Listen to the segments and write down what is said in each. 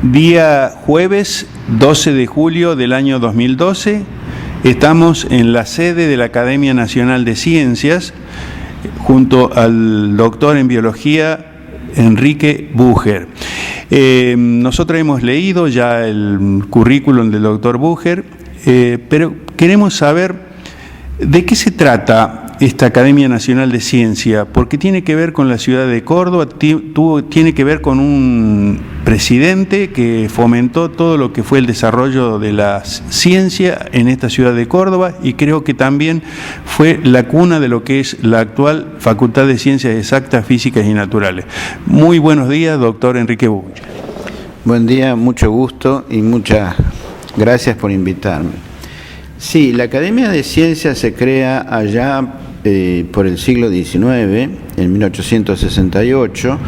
Día jueves 12 de julio del año 2012, estamos en la sede de la Academia Nacional de Ciencias junto al doctor en biología Enrique Bucher. Nosotros hemos leído ya el currículum del doctor Bucher, pero queremos saber de qué se trata esta Academia Nacional de Ciencia, porque tiene que ver con la ciudad de Córdoba, tiene que ver con un presidente que fomentó todo lo que fue el desarrollo de la ciencia en esta ciudad de Córdoba, y creo que también fue la cuna de lo que es la actual Facultad de Ciencias Exactas, Físicas y Naturales. Muy buenos días, doctor Enrique Bucher. Buen día, mucho gusto y muchas gracias por invitarme. Sí, la Academia de Ciencias se crea allá por el siglo XIX, en 1868,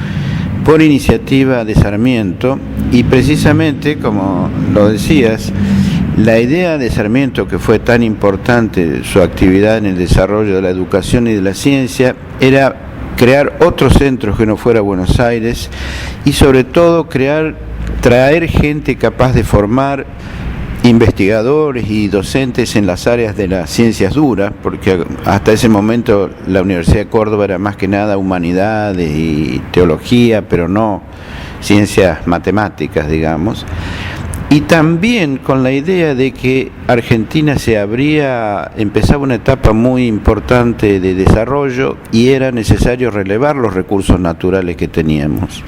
por iniciativa de Sarmiento, y precisamente, como lo decías, la idea de Sarmiento, que fue tan importante su actividad en el desarrollo de la educación y de la ciencia, era crear otros centros que no fuera Buenos Aires y sobre todo traer gente capaz de formar investigadores y docentes en las áreas de las ciencias duras, porque hasta ese momento la Universidad de Córdoba era más que nada humanidades y teología, pero no ciencias matemáticas, digamos. Y también con la idea de que Argentina empezaba una etapa muy importante de desarrollo y era necesario relevar los recursos naturales que teníamos.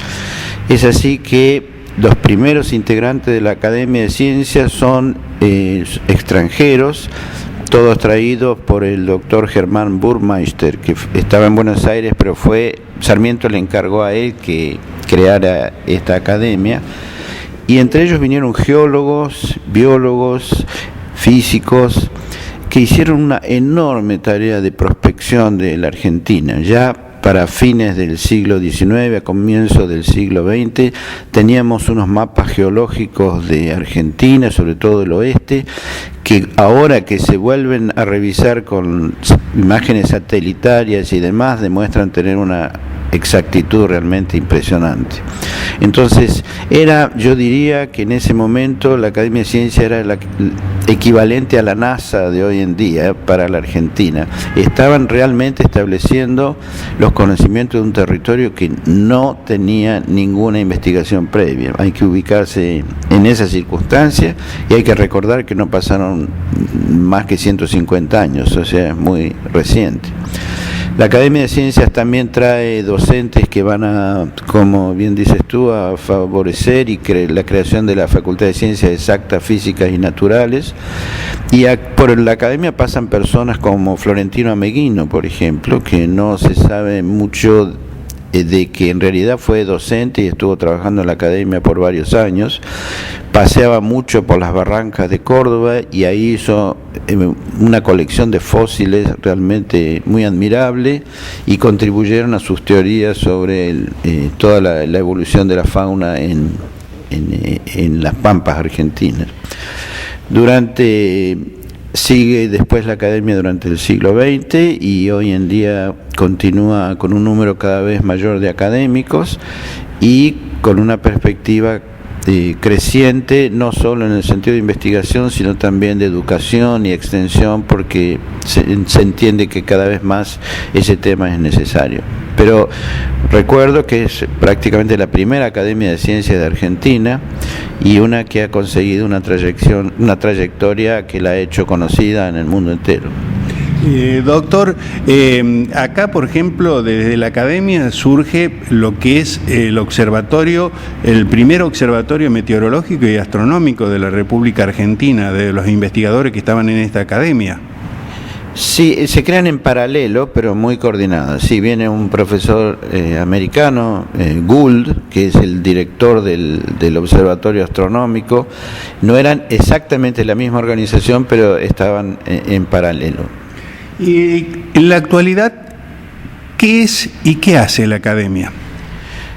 Es así que los primeros integrantes de la Academia de Ciencias son extranjeros, todos traídos por el doctor Germán Burmeister, que estaba en Buenos Aires, pero Sarmiento le encargó a él que creara esta academia, y entre ellos vinieron geólogos, biólogos, físicos, que hicieron una enorme tarea de prospección de la Argentina. Ya para fines del siglo XIX, a comienzos del siglo XX, teníamos unos mapas geológicos de Argentina, sobre todo del oeste, que ahora que se vuelven a revisar con imágenes satelitarias y demás, demuestran tener una exactitud realmente impresionante. Entonces, yo diría que en ese momento la Academia de Ciencias era la equivalente a la NASA de hoy en día para la Argentina. Estaban realmente estableciendo los conocimientos de un territorio que no tenía ninguna investigación previa. Hay que ubicarse en esa circunstancia y hay que recordar que no pasaron más que 150 años, o sea, es muy reciente. La Academia de Ciencias también trae docentes que van a, como bien dices tú, a favorecer la creación de la Facultad de Ciencias Exactas, Físicas y Naturales. Y por la Academia pasan personas como Florentino Ameghino, por ejemplo, que no se sabe mucho de que en realidad fue docente y estuvo trabajando en la Academia por varios años. Paseaba mucho por las barrancas de Córdoba y ahí hizo una colección de fósiles realmente muy admirable y contribuyeron a sus teorías sobre toda la evolución de la fauna en las pampas argentinas. Sigue después la Academia durante el siglo XX y hoy en día continúa con un número cada vez mayor de académicos y con una perspectiva creciente, no solo en el sentido de investigación, sino también de educación y extensión, porque se entiende que cada vez más ese tema es necesario. Pero recuerdo que es prácticamente la primera Academia de Ciencias de Argentina y una que ha conseguido una trayectoria que la ha hecho conocida en el mundo entero. Doctor, acá por ejemplo desde la Academia surge lo que es el primer observatorio meteorológico y astronómico de la República Argentina, de los investigadores que estaban en esta academia. Sí, se crean en paralelo, pero muy coordinadas. Sí, viene un profesor americano, Gould, que es el director del Observatorio Astronómico. No eran exactamente la misma organización, pero estaban en paralelo. Y en la actualidad, ¿qué es y qué hace la Academia?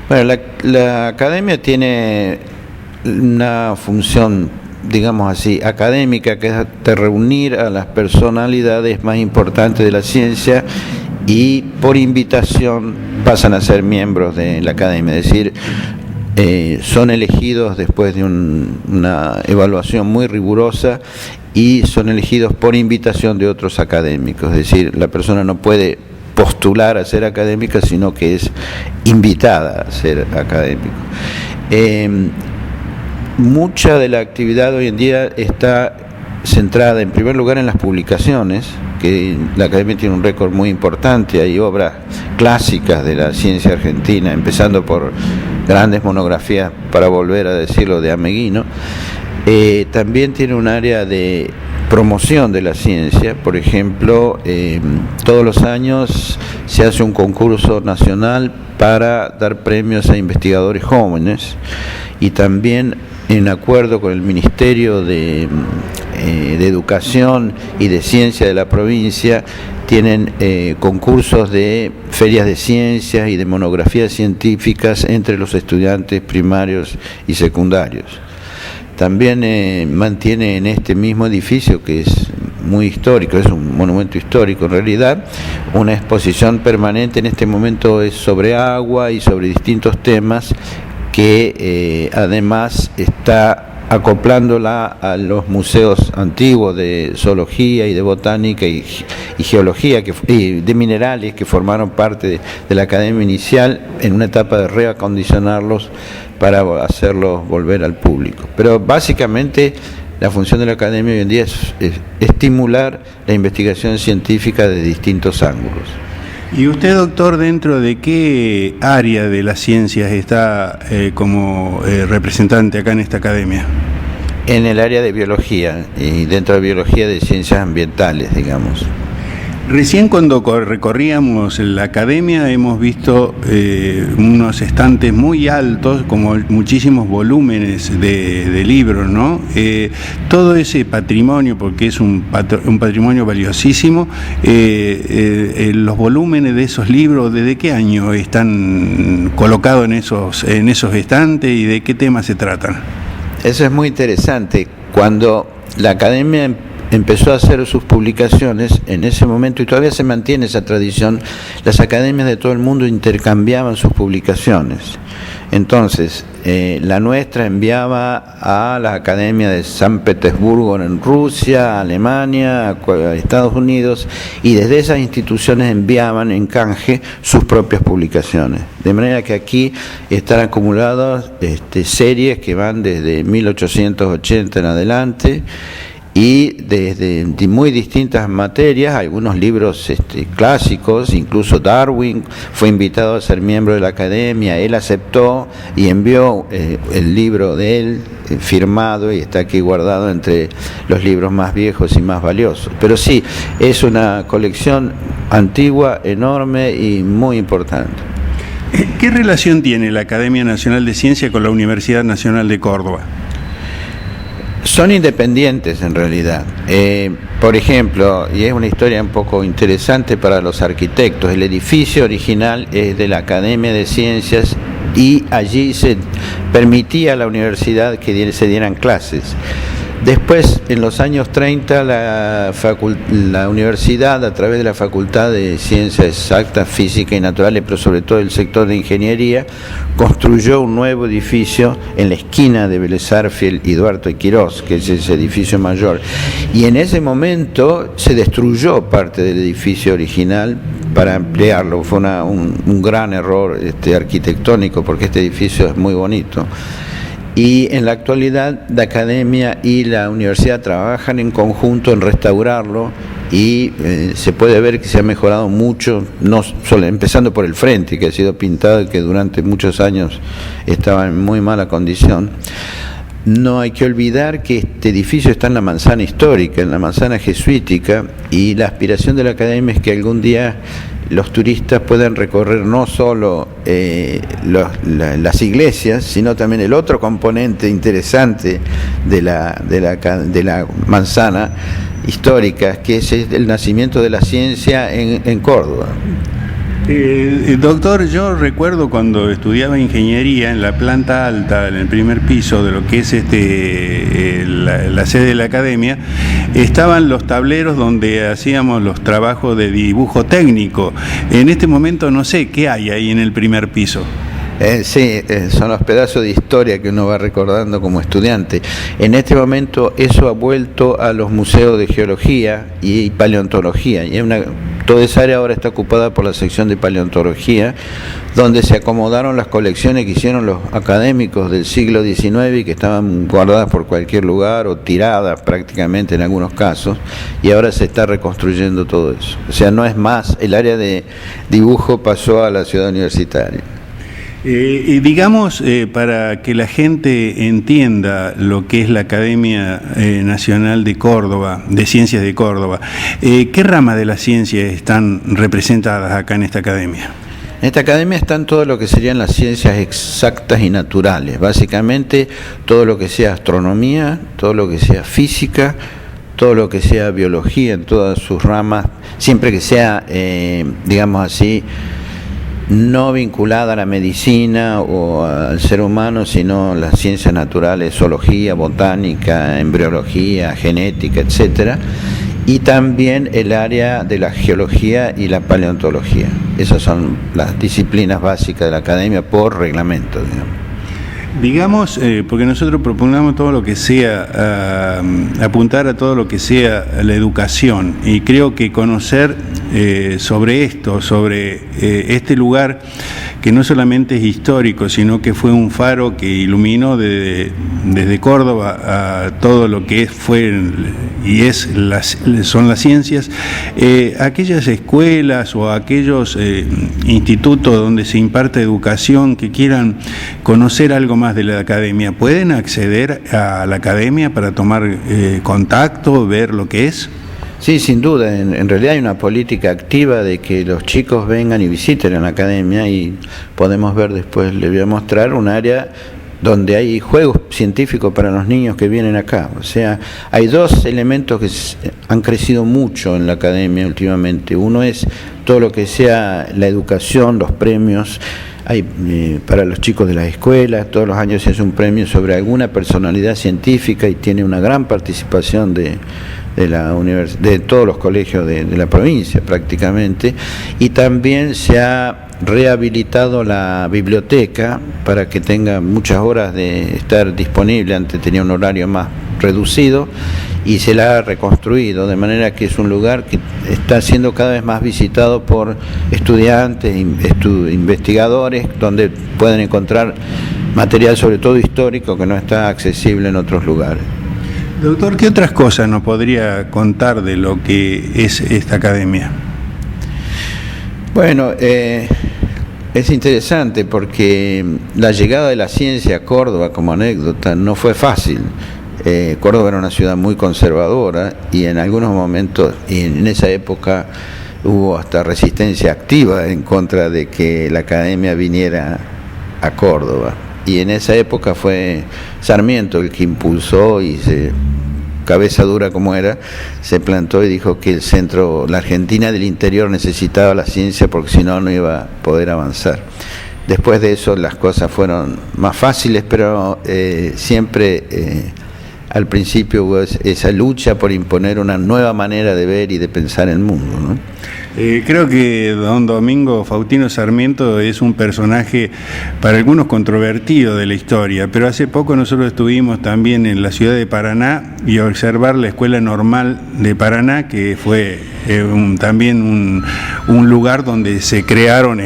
Bueno, la Academia tiene una función, digamos así, académica, que es de reunir a las personalidades más importantes de la ciencia y por invitación pasan a ser miembros de la Academia. Es decir, son elegidos después de una evaluación muy rigurosa y son elegidos por invitación de otros académicos, es decir, la persona no puede postular a ser académica, sino que es invitada a ser académico. Mucha de la actividad hoy en día está centrada en primer lugar en las publicaciones, que la Academia tiene un récord muy importante, hay obras clásicas de la ciencia argentina, empezando por grandes monografías, para volver a decirlo, de Ameguino. También tiene un área de promoción de la ciencia, por ejemplo, todos los años se hace un concurso nacional para dar premios a investigadores jóvenes, y también en acuerdo con el Ministerio de Educación y de Ciencia de la provincia, tienen concursos de ferias de ciencias y de monografías científicas entre los estudiantes primarios y secundarios. También mantiene en este mismo edificio, que es muy histórico, es un monumento histórico en realidad, una exposición permanente. En este momento es sobre agua y sobre distintos temas, que además está acoplándola a los museos antiguos de zoología y de botánica y geología y de minerales, que formaron parte de la Academia inicial, en una etapa de reacondicionarlos para hacerlos volver al público. Pero básicamente la función de la Academia hoy en día es estimular la investigación científica de distintos ángulos. ¿Y usted, doctor, dentro de qué área de las ciencias está como representante acá en esta academia? En el área de biología, y dentro de biología de ciencias ambientales, digamos. Recién cuando recorríamos la academia hemos visto unos estantes muy altos, como muchísimos volúmenes de libros, ¿no? Todo ese patrimonio, porque es un patrimonio valiosísimo, los volúmenes de esos libros, ¿desde qué año están colocados en esos estantes y de qué temas se tratan? Eso es muy interesante. Cuando la academia empezó a hacer sus publicaciones, en ese momento, y todavía se mantiene esa tradición, las academias de todo el mundo intercambiaban sus publicaciones. Entonces, la nuestra enviaba a la Academia de San Petersburgo en Rusia, a Alemania, a Estados Unidos, y desde esas instituciones enviaban en canje sus propias publicaciones. De manera que aquí están acumuladas series que van desde 1880 en adelante, y desde muy distintas materias, algunos libros clásicos, incluso Darwin fue invitado a ser miembro de la academia, él aceptó y envió el libro de él firmado, y está aquí guardado entre los libros más viejos y más valiosos. Pero sí, es una colección antigua, enorme y muy importante. ¿Qué relación tiene la Academia Nacional de Ciencia con la Universidad Nacional de Córdoba? Son independientes en realidad. Por ejemplo, y es una historia un poco interesante para los arquitectos, el edificio original es de la Academia de Ciencias, y allí se permitía a la universidad que se dieran clases. Después, en los años 30, la universidad, a través de la Facultad de Ciencias Exactas, Física y Naturales, pero sobre todo el sector de Ingeniería, construyó un nuevo edificio en la esquina de Vélez Sarsfield y Duarte y Quirós, que es ese edificio mayor. Y en ese momento se destruyó parte del edificio original para ampliarlo. Fue un gran error arquitectónico, porque este edificio es muy bonito. Y en la actualidad la academia y la universidad trabajan en conjunto en restaurarlo, y se puede ver que se ha mejorado mucho, no solo empezando por el frente, que ha sido pintado y que durante muchos años estaba en muy mala condición. No hay que olvidar que este edificio está en la manzana histórica, en la manzana jesuítica, y la aspiración de la academia es que algún día los turistas puedan recorrer no solo las iglesias, sino también el otro componente interesante de la manzana histórica, que es el nacimiento de la ciencia en Córdoba. Doctor, yo recuerdo cuando estudiaba ingeniería en la planta alta, en el primer piso de lo que es la sede de la academia, estaban los tableros donde hacíamos los trabajos de dibujo técnico. En este momento no sé qué hay ahí en el primer piso. Sí, son los pedazos de historia que uno va recordando como estudiante. En este momento eso ha vuelto a los museos de geología y paleontología. Y toda esa área ahora está ocupada por la sección de paleontología, donde se acomodaron las colecciones que hicieron los académicos del siglo XIX y que estaban guardadas por cualquier lugar o tiradas prácticamente en algunos casos, y ahora se está reconstruyendo todo eso. O sea, no es más, el área de dibujo pasó a la ciudad universitaria. Digamos, para que la gente entienda lo que es la Academia Nacional de Córdoba, de Ciencias de Córdoba, ¿qué ramas de la ciencia están representadas acá en esta academia? En esta academia están todo lo que serían las ciencias exactas y naturales, básicamente todo lo que sea astronomía, todo lo que sea física, todo lo que sea biología en todas sus ramas, siempre que sea, digamos así, no vinculada a la medicina o al ser humano, sino las ciencias naturales, zoología, botánica, embriología, genética, etcétera, y también el área de la geología y la paleontología. Esas son las disciplinas básicas de la academia por reglamento, digamos, porque nosotros proponemos todo lo que sea, apuntar a todo lo que sea la educación, y creo que conocer sobre esto, sobre este lugar que no solamente es histórico, sino que fue un faro que iluminó desde Córdoba a todo lo que fue y son las ciencias, aquellas escuelas o aquellos institutos donde se imparte educación que quieran conocer algo más de la academia, ¿pueden acceder a la academia para tomar contacto, ver lo que es? Sí, sin duda. En realidad hay una política activa de que los chicos vengan y visiten la academia, y podemos ver después, les voy a mostrar un área donde hay juegos científicos para los niños que vienen acá. O sea, hay dos elementos que han crecido mucho en la academia últimamente. Uno es todo lo que sea la educación, los premios. Hay para los chicos de las escuelas, todos los años se hace un premio sobre alguna personalidad científica y tiene una gran participación de todos los colegios de la provincia prácticamente, y también se ha rehabilitado la biblioteca para que tenga muchas horas de estar disponible. Antes tenía un horario más reducido y se la ha reconstruido, de manera que es un lugar que está siendo cada vez más visitado por estudiantes, investigadores, donde pueden encontrar material sobre todo histórico que no está accesible en otros lugares. Doctor, ¿qué otras cosas nos podría contar de lo que es esta academia? Bueno, es interesante porque la llegada de la ciencia a Córdoba, como anécdota, no fue fácil. Córdoba era una ciudad muy conservadora y en algunos momentos, y en esa época, hubo hasta resistencia activa en contra de que la academia viniera a Córdoba. Y en esa época fue Sarmiento el que impulsó, y cabeza dura como era, se plantó y dijo que la Argentina del interior necesitaba la ciencia porque si no, no iba a poder avanzar. Después de eso las cosas fueron más fáciles, pero siempre al principio hubo esa lucha por imponer una nueva manera de ver y de pensar el mundo, ¿no? Creo que don Domingo Faustino Sarmiento es un personaje para algunos controvertido de la historia, pero hace poco nosotros estuvimos también en la ciudad de Paraná y observar la Escuela Normal de Paraná, que fue también un lugar donde se crearon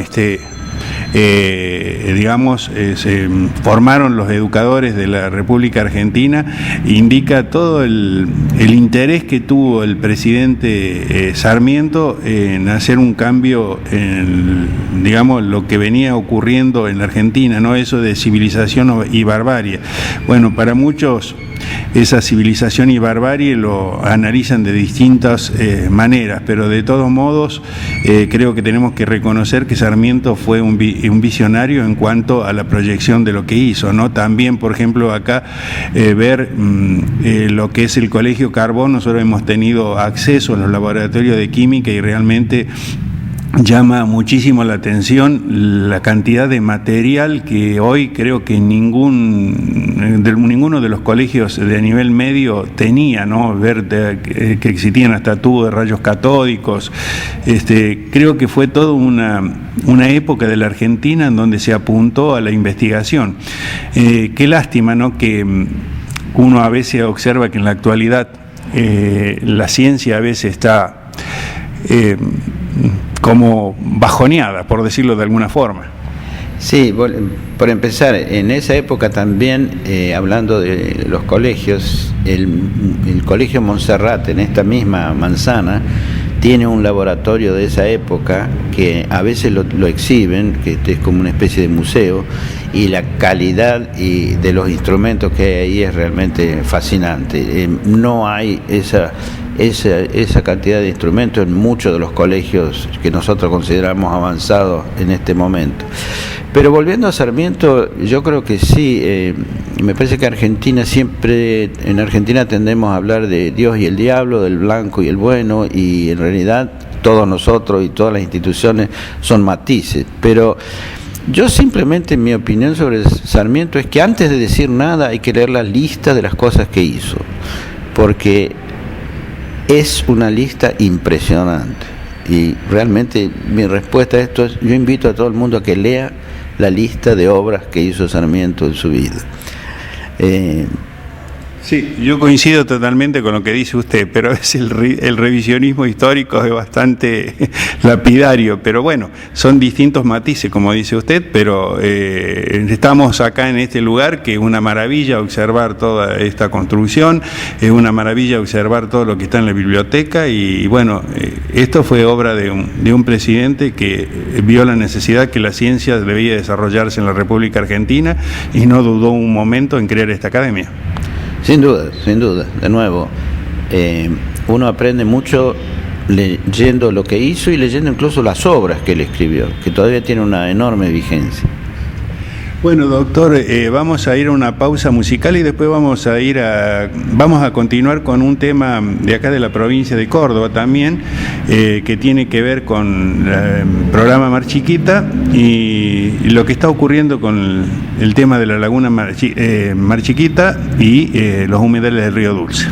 se formaron los educadores de la República Argentina. Indica todo el interés que tuvo el presidente Sarmiento en hacer un cambio en, lo que venía ocurriendo en la Argentina, ¿no? Eso de civilización y barbarie. Bueno, para muchos esa civilización y barbarie lo analizan de distintas maneras, pero de todos modos creo que tenemos que reconocer que Sarmiento fue un visionario en cuanto a la proyección de lo que hizo, ¿no? También, por ejemplo, acá ver lo que es el Colegio Carbón. Nosotros hemos tenido acceso a los laboratorios de química y realmente llama muchísimo la atención la cantidad de material que hoy creo que ninguno de los colegios de nivel medio tenía, ¿no? Ver que existían hasta tubos de rayos catódicos. Creo que fue toda una época de la Argentina en donde se apuntó a la investigación. Qué lástima, ¿no? Que uno a veces observa que en la actualidad la ciencia a veces está como bajoneada, por decirlo de alguna forma. Sí, por empezar, en esa época también, hablando de los colegios, el Colegio Monserrate, en esta misma manzana, tiene un laboratorio de esa época que a veces lo exhiben, que es como una especie de museo, y la calidad de los instrumentos que hay ahí es realmente fascinante. No hay esa cantidad de instrumentos en muchos de los colegios que nosotros consideramos avanzados en este momento. Pero volviendo a Sarmiento, yo creo que sí, me parece que en Argentina tendemos a hablar de Dios y el diablo, del blanco y el bueno, y en realidad todos nosotros y todas las instituciones son matices. Pero yo simplemente, mi opinión sobre Sarmiento es que antes de decir nada hay que leer la lista de las cosas que hizo, porque es una lista impresionante. Y realmente mi respuesta a esto es: yo invito a todo el mundo a que lea la lista de obras que hizo Sarmiento en su vida. Sí, yo coincido totalmente con lo que dice usted, pero es el revisionismo histórico es bastante lapidario, pero bueno, son distintos matices, como dice usted, pero estamos acá en este lugar, que es una maravilla observar toda esta construcción, es una maravilla observar todo lo que está en la biblioteca, y bueno, esto fue obra de un presidente que vio la necesidad que la ciencia debía desarrollarse en la República Argentina y no dudó un momento en crear esta academia. Sin duda, de nuevo, uno aprende mucho leyendo lo que hizo y leyendo incluso las obras que él escribió, que todavía tienen una enorme vigencia. Bueno, doctor, vamos a ir a una pausa musical y después vamos a continuar con un tema de acá de la provincia de Córdoba también, que tiene que ver con el programa Mar Chiquita y lo que está ocurriendo con el tema de la laguna Mar Chiquita y los humedales del Río Dulce.